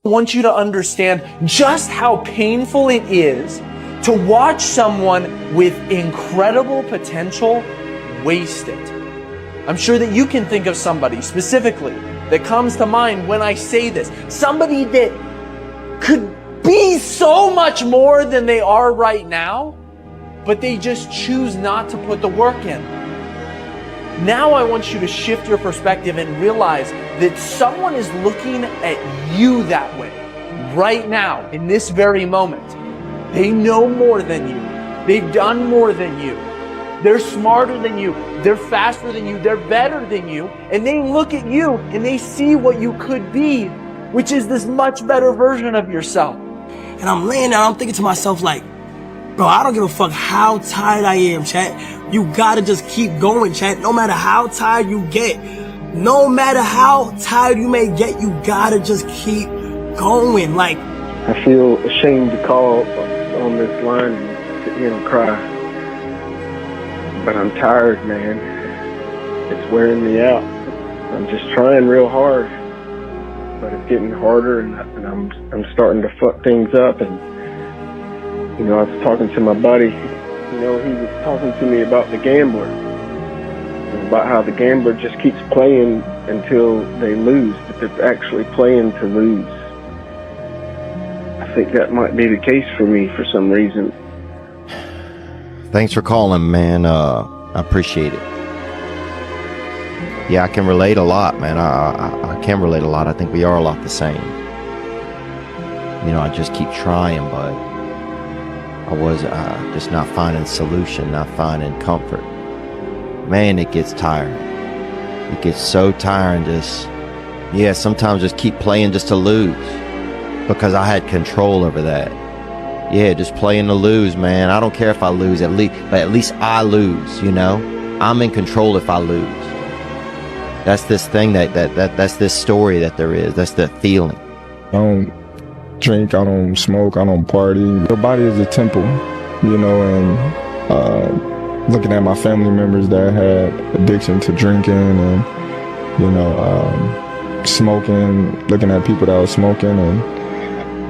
want you to understand just how painful it is to watch someone with incredible potential waste it. I'm sure that you can think of somebody specifically that comes to mind when I say this. Somebody that could be so much more than they are right now, but they just choose not to put the work in. Now I want you to shift your perspective and realize that someone is looking at you that way right now, in this very moment. They know more than you. They've done more than you. They're smarter than you. They're faster than you. They're better than you. And they look at you and they see what you could be, which is this much better version of yourself. And I'm laying there, I'm thinking to myself like, bro, I don't give a fuck how tired I am, chat. You gotta just keep going, chat. No matter how tired you get, no matter how tired you may get, you gotta just keep going. Like, I feel ashamed to call on this line and sit here and cry. But I'm tired, man. It's wearing me out. I'm just trying real hard, but it's getting harder, and I'm starting to fuck things up. And you know, I was talking to my buddy. You know, he was talking to me about the gambler, and about how the gambler just keeps playing until they lose, but they're actually playing to lose. I think that might be the case for me for some reason. Thanks for calling, man. I appreciate it. Yeah, I can relate a lot, man. I can relate a lot. I think we are a lot the same. You know, I just keep trying, but I was just not finding solution, not finding comfort. Man, it gets tiring. It gets so tiring. Just, yeah, sometimes just keep playing just to lose, because I had control over that. Yeah, just playing to lose, man. I don't care if I lose, but at least I lose, you know? I'm in control if I lose. That's this thing that's this story that there is. That's the feeling. I don't drink, I don't smoke, I don't party. Your body is a temple, you know, and looking at my family members that had addiction to drinking and, you know, smoking, looking at people that were smoking,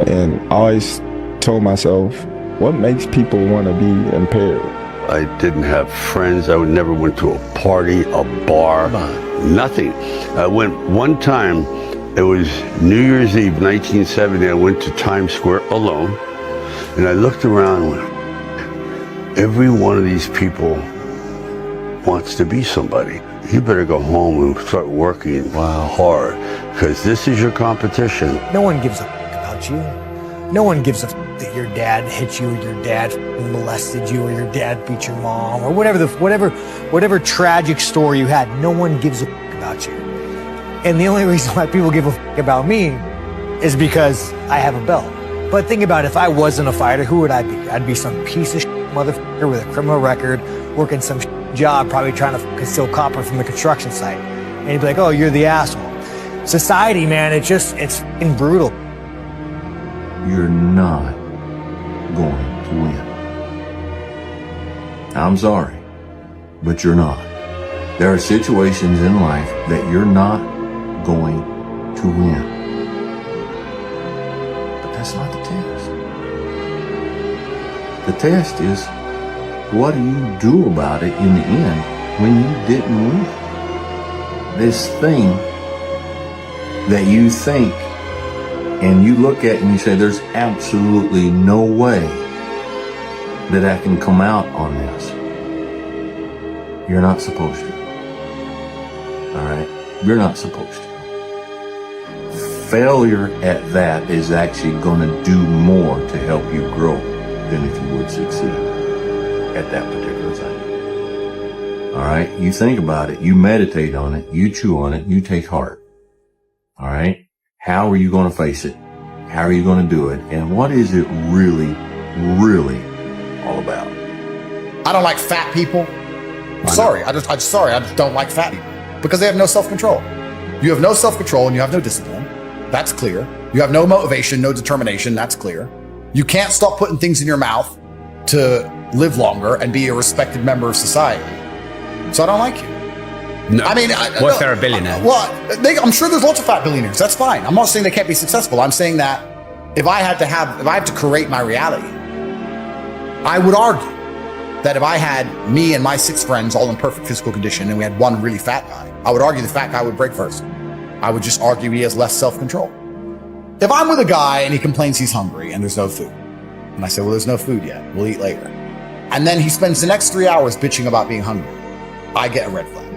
and I always told myself, what makes people want to be impaired? I didn't have friends. I never went to a party, a bar, nothing. I went one time, it was New Year's Eve, 1970. I went to Times Square alone, and I looked around and went, every one of these people wants to be somebody. You better go home and start working hard, because this is your competition. No one gives a fuck about you. No one gives a fuck that your dad hit you, or your dad molested you, or your dad beat your mom, or whatever tragic story you had. No one gives a fuck about you. And the only reason why people give a fuck about me is because I have a belt. But think about it, if I wasn't a fighter, who would I be? I'd be some piece of shit motherfucker with a criminal record, working some job, probably trying to fucking steal copper from the construction site. And you'd be like, oh, you're the asshole. Society, man, it's fucking brutal. You're not going to win. I'm sorry, but you're not. There are situations in life that you're not going to win. But that's not the test. The test is, what do you do about it in the end when you didn't win? This thing that you think and you look at and you say, there's absolutely no way that I can come out on this. You're not supposed to. All right? You're not supposed to. Failure at that is actually going to do more to help you grow than if you would succeed at that particular thing. All right? You think about it. You meditate on it. You chew on it. You take heart. All right? How are you going to face it? How are you going to do it? And what is it really, really all about? I don't like fat people. Sorry, I just don't like fat people because they have no self-control. You have no self-control and you have no discipline. That's clear. You have no motivation, no determination. That's clear. You can't stop putting things in your mouth to live longer and be a respected member of society. So I don't like you. No. I mean, what if they're a billionaire? Well, I'm sure there's lots of fat billionaires. That's fine. I'm not saying they can't be successful. I'm saying that if I have to create my reality, I would argue that if I had me and my 6 friends all in perfect physical condition and we had one really fat guy, I would argue the fat guy would break first. I would just argue he has less self-control. If I'm with a guy and he complains he's hungry and there's no food, and I say, well, there's no food yet, we'll eat later. And then he spends the next 3 hours bitching about being hungry, I get a red flag.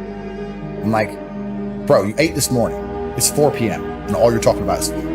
I'm like, bro, you ate this morning. It's 4 p.m. and all you're talking about is food.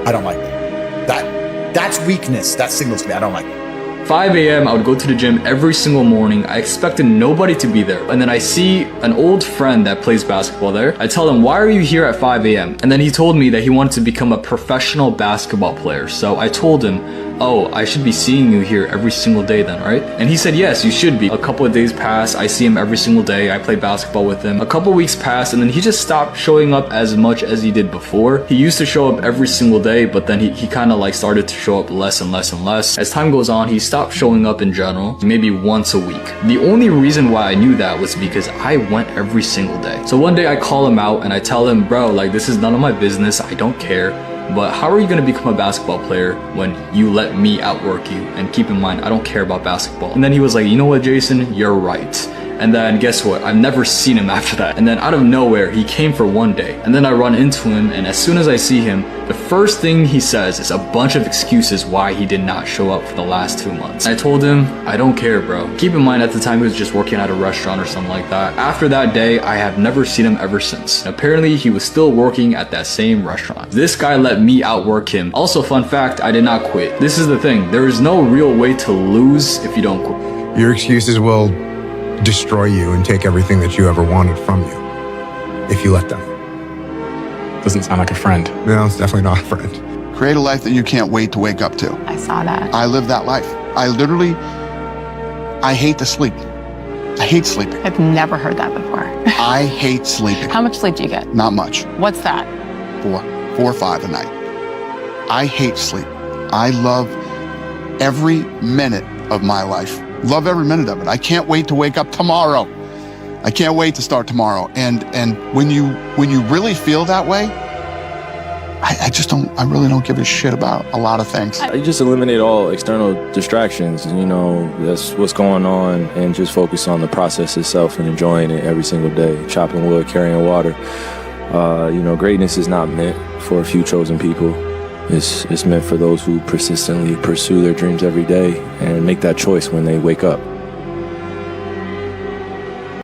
I don't like that. That's weakness. That signals to me I don't like it. 5 a.m. I would go to the gym every single morning. I expected nobody to be there. And then I see an old friend that plays basketball there. I tell him, why are you here at 5 a.m.? And then he told me that he wanted to become a professional basketball player. So I told him, oh, I should be seeing you here every single day then, right? And he said, yes, you should be. A couple of days pass, I see him every single day. I play basketball with him. A couple weeks pass, and then he just stopped showing up as much as he did before. He used to show up every single day, but then he kind of like started to show up less and less and less. As time goes on, he stopped showing up in general, maybe once a week. The only reason why I knew that was because I went every single day. So one day I call him out and I tell him, bro, like this is none of my business. I don't care. But how are you going to become a basketball player when you let me outwork you? And keep in mind, I don't care about basketball. And then he was like, you know what, Jason, you're right. And then guess what? I've never seen him after that. And then out of nowhere, he came for one day. And then I run into him, and as soon as I see him, the first thing he says is a bunch of excuses why he did not show up for the last 2 months. I told him, I don't care, bro. Keep in mind, at the time, he was just working at a restaurant or something like that. After that day, I have never seen him ever since. Apparently, he was still working at that same restaurant. This guy let me outwork him. Also, fun fact, I did not quit. This is the thing. There is no real way to lose if you don't quit. Your excuses will destroy you and take everything that you ever wanted from you if you let them. Doesn't sound like a friend. No, it's definitely not a friend. Create a life that you can't wait to wake up to. I saw that. I live that life. I hate to sleep. I hate sleeping. I've never heard that before. I hate sleeping. How much sleep do you get? Not much. What's that? 4 or 5 a night. I hate sleep. I love every minute of my life. Love every minute of it. I can't wait to wake up tomorrow. I can't wait to start tomorrow. And when you really feel that way, I really don't give a shit about a lot of things. You just eliminate all external distractions, that's what's going on, and just focus on the process itself and enjoying it every single day. Chopping wood, carrying water. Greatness is not meant for a few chosen people. It's meant for those who persistently pursue their dreams every day and make that choice when they wake up.